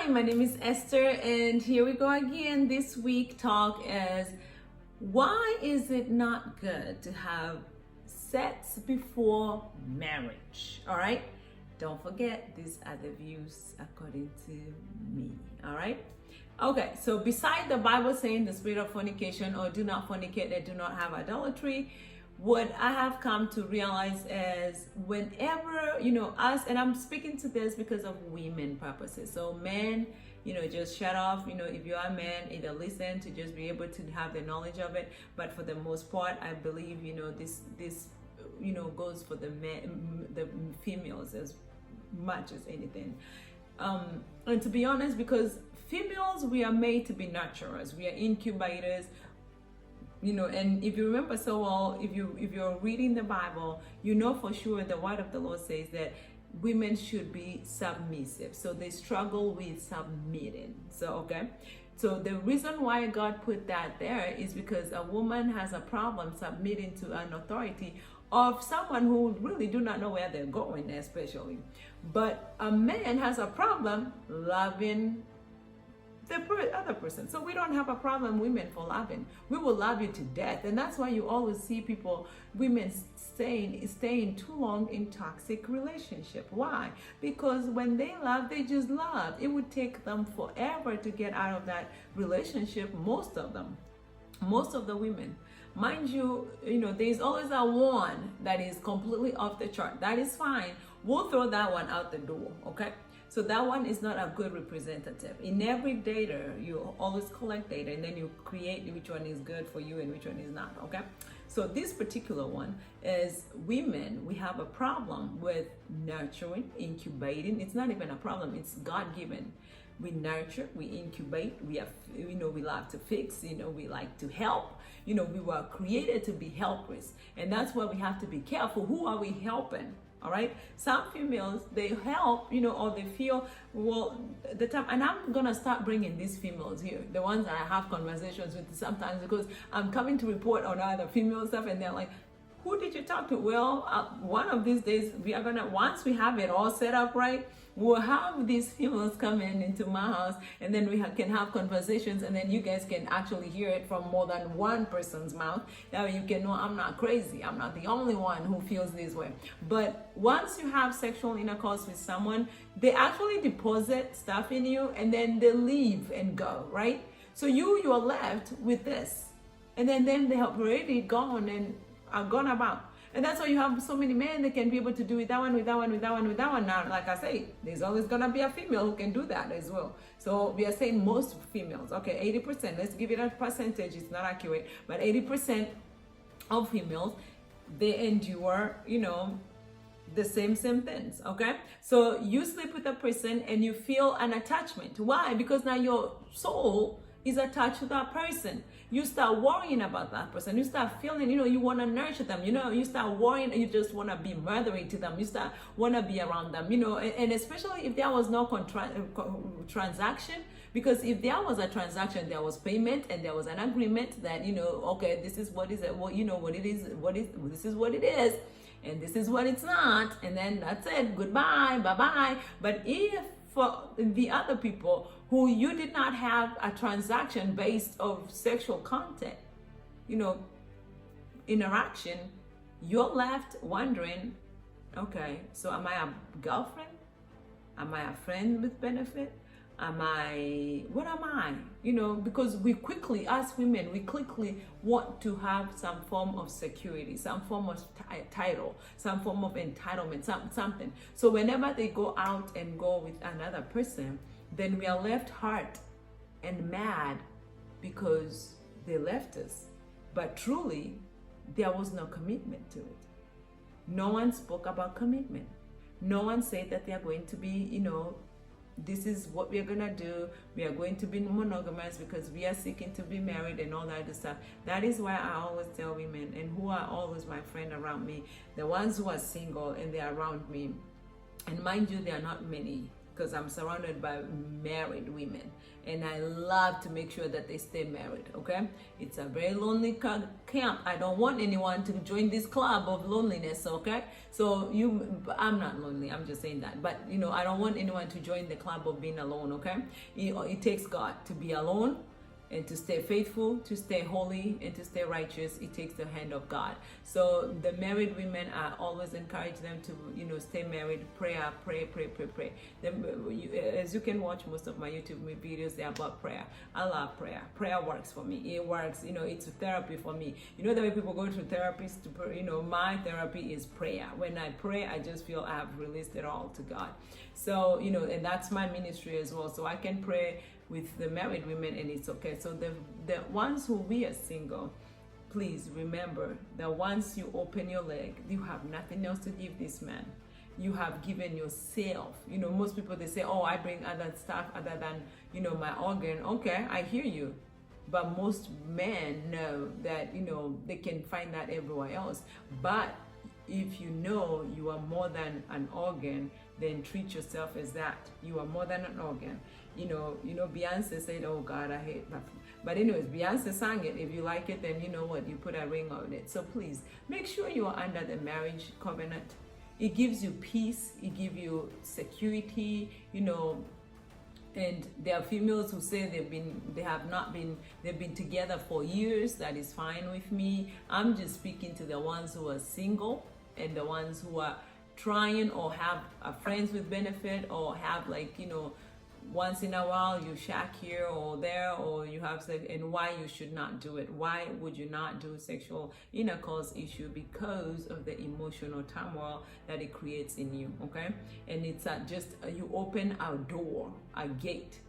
my name is Esther, and here we go again. This week talk is why is it not good to have sex before marriage? All right, don't forget these are the views according to me. All right. Okay, so beside the Bible saying the spirit of fornication or do not fornicate and do not have idolatry, what I have come to realize is whenever, us, and I'm speaking to this because of women purposes. So men, just shut off, if you are a man, either listen to just be able to have the knowledge of it. But for the most part, I believe, this goes for the men, the females as much as anything. And to be honest, because females, we are made to be nurturers. We are incubators. And if you remember so well, if you're reading the Bible, for sure the word of the Lord says that women should be submissive. So they struggle with submitting. So the reason why God put that there is because a woman has a problem submitting to an authority of someone who really do not know where they're going, especially. But a man has a problem loving the other person. So we don't have a problem, women, for loving. We will love you to death. And that's why you always see women staying too long in toxic relationship. Why? Because when they love, they just love. It would take them forever to get out of that relationship, most of the women. Mind you, there's always a one that is completely off the chart. That is fine. We'll throw that one out the door, okay? So that one is not a good representative. In every data, you always collect data and then you create which one is good for you and which one is not, okay? So this particular one is women, we have a problem with nurturing, incubating. It's not even a problem, it's God-given. We nurture, we incubate, we love to fix, we like to help. We were created to be helpers. And that's why we have to be careful. Who are we helping? All right. Some females, they help, or they feel, the time, and I'm going to start bringing these females here, the ones that I have conversations with sometimes, because I'm coming to report on other female stuff and they're like, who did you talk to? Well, one of these days we are once we have it all set up right, we'll have these females come into my house and then we can have conversations and then you guys can actually hear it from more than one person's mouth. Now you can know I'm not crazy. I'm not the only one who feels this way. But once you have sexual intercourse with someone, they actually deposit stuff in you and then they leave and go, right? So you are left with this. And then they have already gone and are gone about. And that's why you have so many men that can be able to do with that one, with that one, with that one, with that one. Now, like I say, there's always gonna be a female who can do that as well. So we are saying most females, okay, 80%, let's give it a percentage, it's not accurate, but 80% of females, they endure, the same things, okay? So you sleep with a person and you feel an attachment. Why? Because now your soul is attached to that person. You start worrying about that person. You start feeling, you want to nurture them. You start worrying. You just want to be mothering to them. You start want to be around them. And especially if there was no transaction. Because if there was a transaction, there was payment and there was an agreement that okay, this is what is it. Well, what it is. This is what it is, and this is what it's not. And then that's it. Goodbye. Bye bye. But if for the other people who you did not have a transaction based of sexual content, interaction, you're left wondering, okay, so am I a girlfriend? Am I a friend with benefit? What am I? Because we quickly, as women, we quickly want to have some form of security, some form of title, some form of entitlement, something. So whenever they go out and go with another person, then we are left hurt and mad because they left us. But truly, there was no commitment to it. No one spoke about commitment. No one said that they are going to be, this is what we are going to do. We are going to be monogamous because we are seeking to be married and all that other stuff. That is why I always tell women, and who are always my friend around me, the ones who are single and they are around me. And mind you, there are not many, because I'm surrounded by married women, and I love to make sure that they stay married. Okay, it's a very lonely camp. I don't want anyone to join this club of loneliness. Okay, so I'm not lonely, I'm just saying that, but I don't want anyone to join the club of being alone. Okay, it takes God to be alone, and to stay faithful, to stay holy, and to stay righteous. It takes the hand of God. So the married women, I always encourage them to, stay married. Pray. As you can watch most of my YouTube videos, they're about prayer. I love prayer. Prayer works for me. It works. It's a therapy for me. The way people go to therapists to pray, my therapy is prayer. When I pray, I just feel I have released it all to God. So, and that's my ministry as well. So I can pray with the married women, and it's okay. So the ones who we are single, please remember that once you open your leg, you have nothing else to give this man. You have given yourself. Most people, they say, oh, I bring other stuff other than my organ. Okay, I hear you, but most men know that they can find that everywhere else. But if you are more than an organ, then treat yourself as that. You are more than an organ. Beyonce said, oh God, I hate that. But anyways, Beyonce sang it. If you like it, then you know what, you put a ring on it. So please make sure you are under the marriage covenant. It gives you peace, it gives you security, and there are females who say they've been together for years. That is fine with me. I'm just speaking to the ones who are single, and the ones who are trying, or have friends with benefit, or have once in a while you shack here or there, or you have sex, and why you should not do it. Why would you not do sexual intercourse issue? Because of the emotional turmoil that it creates in you. Okay, and it's you open a door, a gate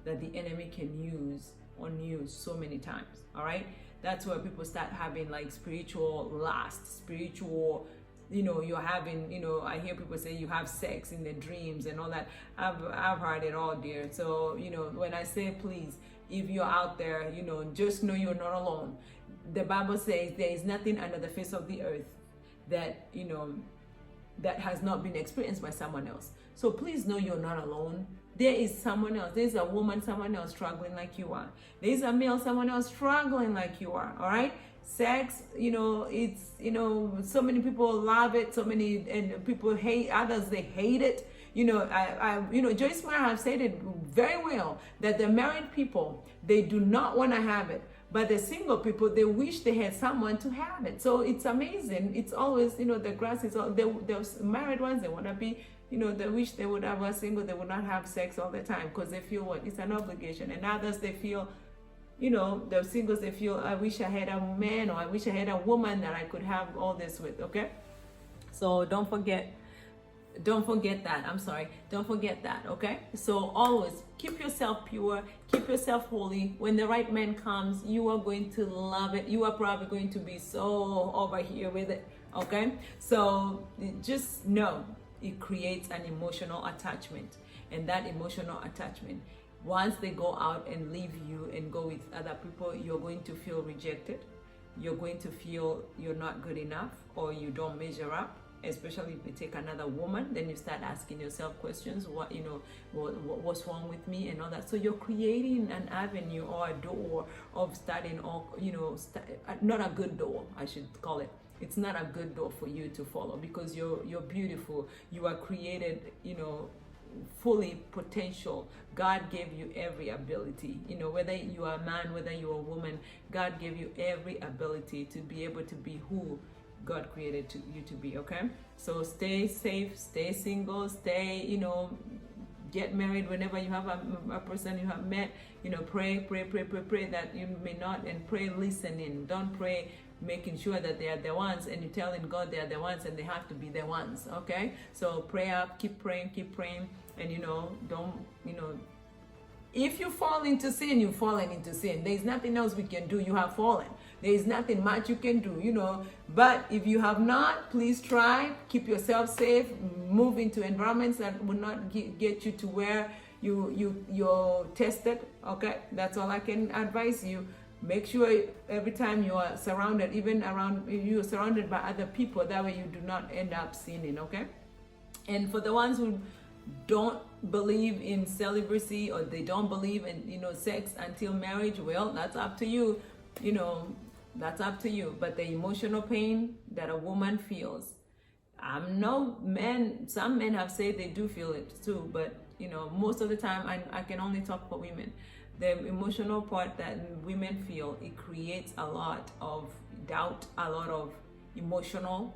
that the enemy can use on you so many times. All right, that's where people start having spiritual lust, spiritual, you're having, I hear people say you have sex in the dreams and all that. I've heard it all, dear. So, when I say, please, if you're out there, just know you're not alone. The Bible says there is nothing under the face of the earth that, that has not been experienced by someone else. So please know you're not alone. There is someone else. There's a woman, someone else struggling like you are. There's a male, someone else struggling like you are. All right. Sex, it's, so many people love it. So many, and people hate others. They hate it. Joyce Meyer have said it very well, that the married people, they do not want to have it. But the single people, they wish they had someone to have it. So it's amazing. It's always, the grass is all, the married ones, they want to be, they wish they would have a single, they would not have sex all the time, because they feel what? It's an obligation. And others, they feel, the singles, they feel, I wish I had a man, or I wish I had a woman that I could have all this with. Okay, so don't forget that. I'm sorry, don't forget that. Okay, so always keep yourself pure, keep yourself holy. When the right man comes, you are going to love it. You are probably going to be so over here with it. Okay, so just know it creates an emotional attachment, and that emotional attachment, once they go out and leave you and go with other people, you're going to feel rejected. You're going to feel you're not good enough, or you don't measure up. Especially if you take another woman, then you start asking yourself questions. What's wrong with me and all that. So you're creating an avenue or a door of starting, or not a good door, I should call it. It's not a good door for you to follow, because you're beautiful. You are created, fully potential. God gave you every ability, whether you are a man, whether you're a woman, God gave you every ability to be able to be who God created you to be. Okay, so stay safe, stay single, stay, get married whenever you have a person you have met. Pray that you may not, and pray listening. Don't pray making sure that they are the ones, and you're telling God they are the ones and they have to be the ones. Okay, so pray up, keep praying, and don't, if you fall into sin, you've fallen into sin. There's nothing else we can do. You have fallen. There is nothing much you can do, But if you have not, please try. Keep yourself safe. Move into environments that will not get you to where you're tested. Okay, that's all I can advise you. Make sure every time you are surrounded, even around, you're surrounded by other people. That way you do not end up sinning. Okay, and for the ones who don't believe in celibacy, or they don't believe in, sex until marriage, well, that's up to you. That's up to you. But the emotional pain that a woman feels, no men, some men have said they do feel it too, but most of the time, I can only talk for women. The emotional part that women feel, it creates a lot of doubt, a lot of emotional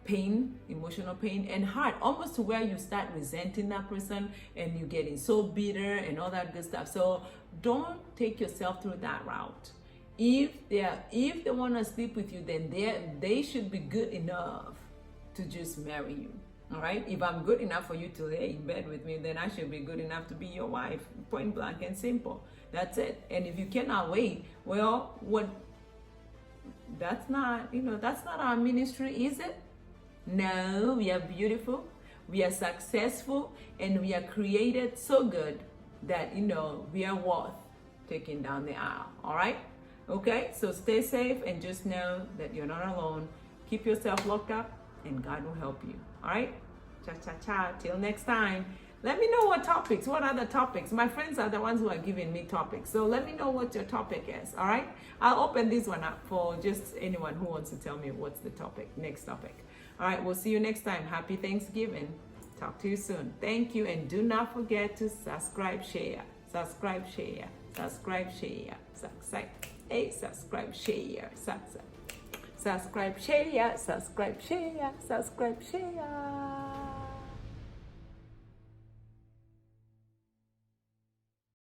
pain, and hurt, almost to where you start resenting that person and you getting so bitter and all that good stuff. So don't take yourself through that route. If they want to sleep with you, then they should be good enough to just marry you. All right, if I'm good enough for you to lay in bed with me, then I should be good enough to be your wife. Point blank and simple. That's it. And if you cannot wait, well, that's not our ministry, is it? No, we are beautiful, we are successful, and we are created so good that we are worth taking down the aisle. All right? Okay, so stay safe and just know that you're not alone. Keep yourself locked up and God will help you. All right? Cha. Till next time. Let me know what other topics. My friends are the ones who are giving me topics. So let me know what your topic is. All right? I'll open this one up for just anyone who wants to tell me what's the next topic. All right, we'll see you next time. Happy Thanksgiving. Talk to you soon. Thank you. And do not forget to subscribe, share. Subscribe, share. Subscribe, share. Subscribe, share. Subscribe, share. Subscribe, share. Subscribe, share.